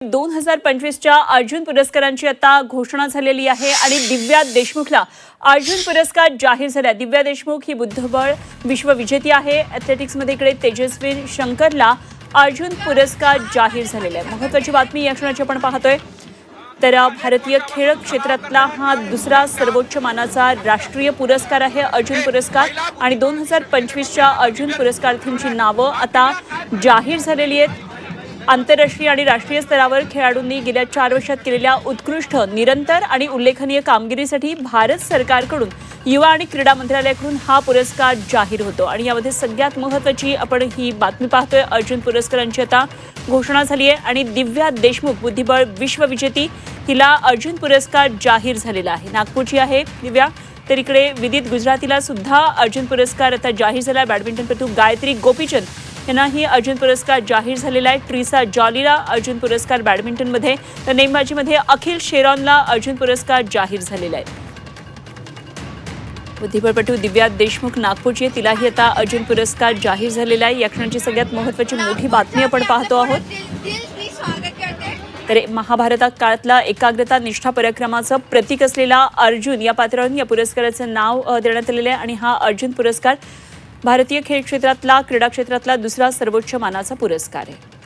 2025च्या अर्जुन पुरस्कारांची आता घोषणा झालेली आहे आणि दिव्या देशमुखला अर्जुन पुरस्कार जाहीर झाला। दिव्या देशमुख ही बुद्धिबळ विश्वविजेती आहे। ॲथलेटिक्समध्ये इकडे तेजस्वी शंकरला अर्जुन पुरस्कार जाहीर झालेला आहे। महत्त्वाची बातमी या क्षणाची आपण पाहतोय तर भारतीय खेळ क्षेत्रातला हा दुसरा सर्वोच्च मानाचा राष्ट्रीय पुरस्कार आहे अर्जुन पुरस्कार आणि 2025च्या अर्जुन पुरस्कारार्थींची नावं आता जाहीर झालेली आहेत। आंतरराष्ट्रीय आणि राष्ट्रीय स्तरावर खेळाडूंनी गेल्या 4 वर्षात केलेल्या उत्कृष्ट निरंतर आणि उल्लेखनीय कामगिरीसाठी भारत सरकारकडून युवा आणि क्रीडा मंत्रालयाकडून हा पुरस्कार जाहीर होतो आणि यामध्ये सगळ्यात महत्त्वाची आपण ही बातमी पाहतोय। अर्जुन पुरस्कारांची आता घोषणा झाली आहे आणि दिव्या देशमुख बुद्धिबळ विश्वविजेती हिला अर्जुन पुरस्कार जाहीर झालेला आहे। नागपूरची आहे दिव्या। तर इकडे विदित गुजरातीला सुद्धा अर्जुन पुरस्कार आता जाहीर झाला। बॅडमिंटनपटू गायत्री गोपीचंद यांनाही अर्जुन पुरस्कार जाहीर झालेला आहे। ट्रिसा जॉलीला अर्जुन पुरस्कार बॅडमिंटनमध्ये तर नेमबाजीमध्ये अखिल शेरॉनला अर्जुन पुरस्कार जाहीर झालेला आहे। बुद्धिबळपटू दिव्या देशमुख नागपूरची आहे, तिलाही आता अर्जुन पुरस्कार जाहीर झालेला आहे। या क्षणाची सगळ्यात महत्त्वाची मोठी बातमी आपण पाहतो आहोत तर महाभारतात काळातला एकाग्रता निष्ठा पराक्रमाचं प्रतीक असलेला अर्जुन या पात्रावरून या पुरस्काराचं नाव देण्यात आलेलं आहे आणि हा अर्जुन पुरस्कार भारतीय खेळ क्षेत्रातला क्रीडा क्षेत्रातला दुसरा सर्वोच्च मानाचा पुरस्कार आहे।